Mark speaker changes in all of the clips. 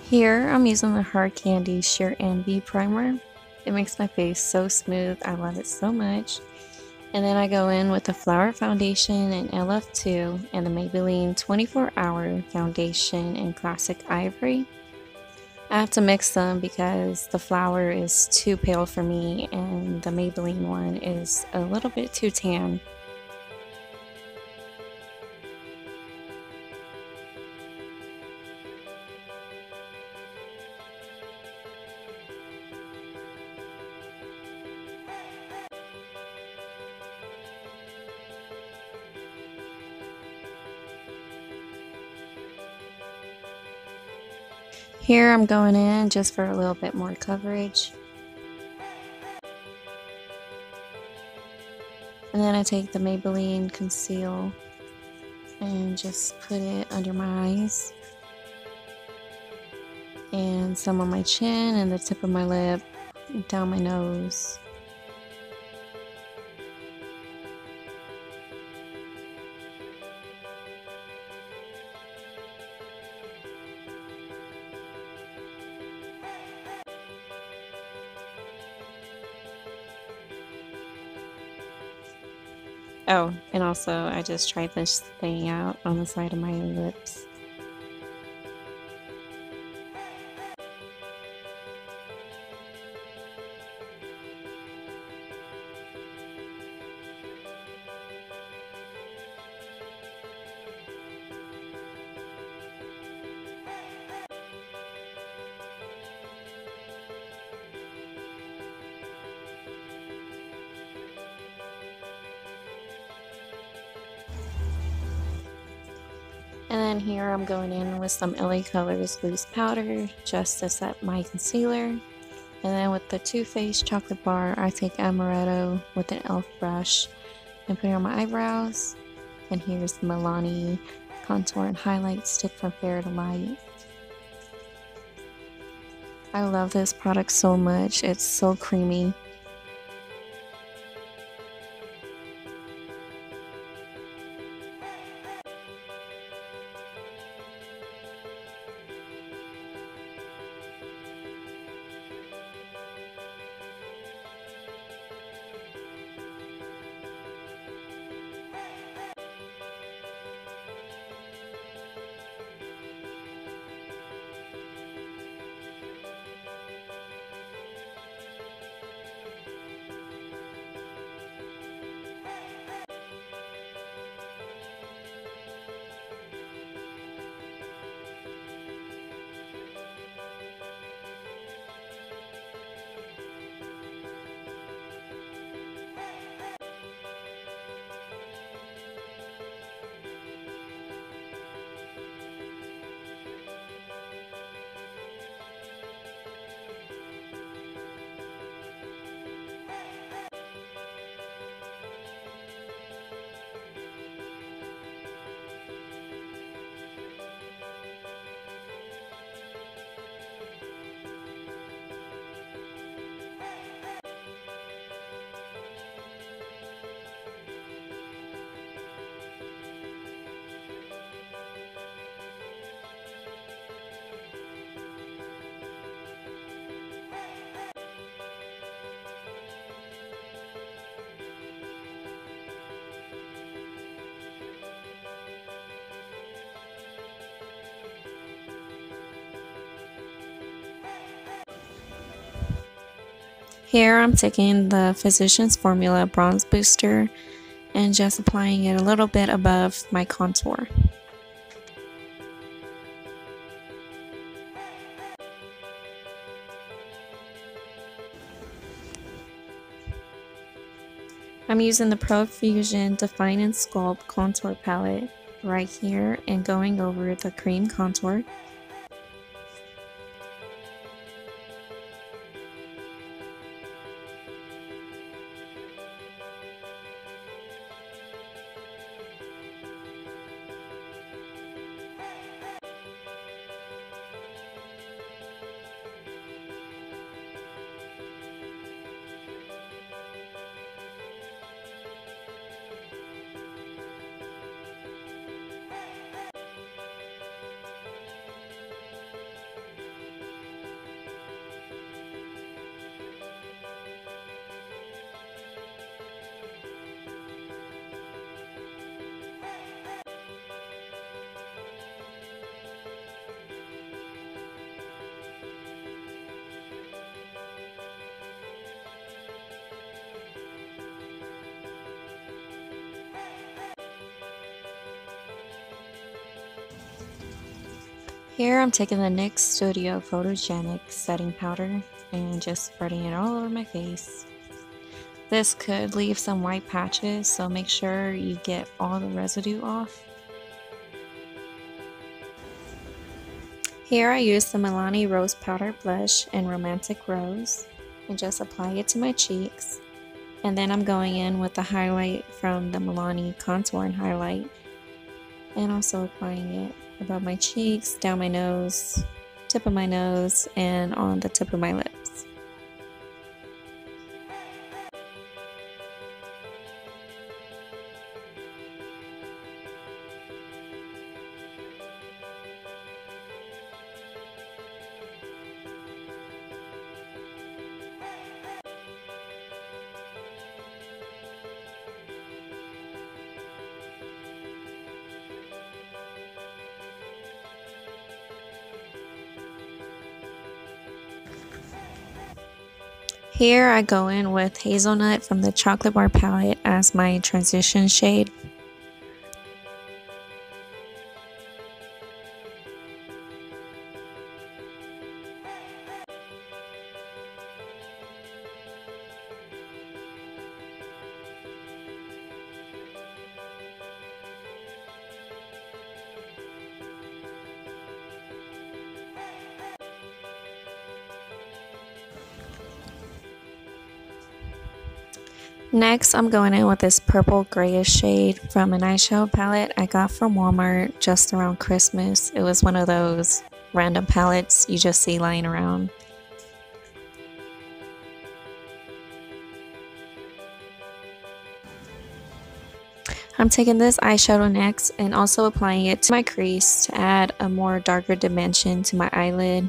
Speaker 1: Here, I'm using the Hard Candy Sheer Envy Primer. It makes my face so smooth. I love it so much. And then I go in with the Flower Foundation in LF2 and the Maybelline 24 Hour Foundation in Classic Ivory. I have to mix them because the flower is too pale for me and the Maybelline one is a little bit too tan. Here I'm going in just for a little bit more coverage. And then I take the Maybelline Conceal and just put it under my eyes and some on my chin and the tip of my lip, down my nose. Oh, and also I just tried this thing out on the side of my lips. And then here I'm going in with some LA Colors loose powder just to set my concealer. And then with the Too Faced chocolate bar, I take Amaretto with an e.l.f. brush and put it on my eyebrows. And here's the Milani contour and highlight stick from Fair to Light. I love this product so much. It's so creamy. Here I'm taking the Physicians Formula Bronze Booster and just applying it a little bit above my contour. I'm using the Profusion Define and Sculpt Contour Palette right here and going over the cream contour. Here I'm taking the NYX Studio Photogenic setting powder and just spreading it all over my face. This could leave some white patches, so make sure you get all the residue off. Here I use the Milani Rose Powder Blush in Romantic Rose and just apply it to my cheeks. And then I'm going in with the highlight from the Milani Contour and Highlight. And also applying it above my cheeks, down my nose, tip of my nose, and on the tip of my lips. Here I go in with Hazelnut from the Chocolate Bar palette as my transition shade. Next, I'm going in with this purple grayish shade from an eyeshadow palette I got from Walmart just around Christmas. It was one of those random palettes you just see lying around. I'm taking this eyeshadow next and also applying it to my crease to add a more darker dimension to my eyelid.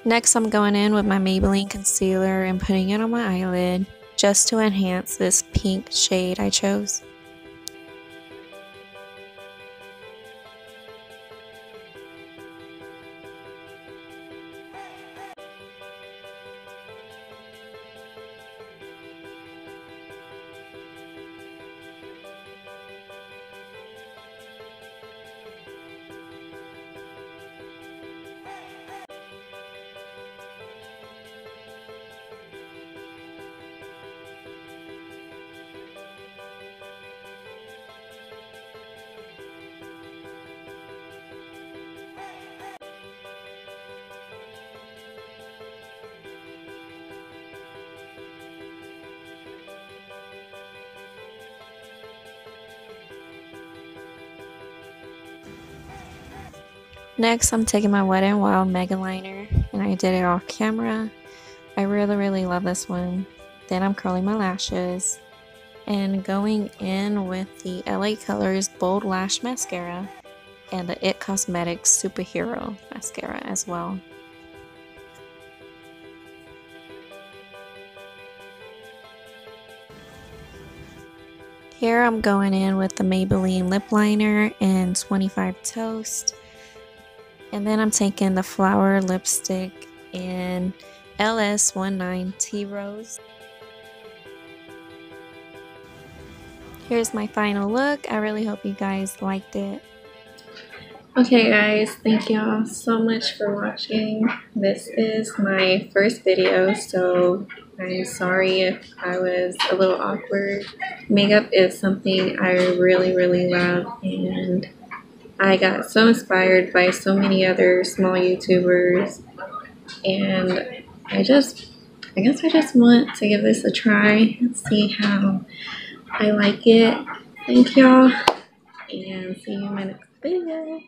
Speaker 1: Next, I'm going in with my Maybelline concealer and putting it on my eyelid just to enhance this pink shade I chose. Next, I'm taking my Wet n Wild Mega Liner, and I did it off camera. I really love this one. Then I'm curling my lashes and going in with the LA Colors Bold Lash Mascara and the IT Cosmetics Superhero Mascara as well. Here I'm going in with the Maybelline Lip Liner in 25 Toast. And then I'm taking the Flower Lipstick in LS19 Tea Rose. Here's my final look. I really hope you guys liked it. Okay guys, thank y'all so much for watching. This is my first video, so I'm sorry if I was a little awkward. Makeup is something I really love, and I got so inspired by so many other small YouTubers, and I guess I just want to give this a try and see how I like it. Thank y'all, and see you in my next video.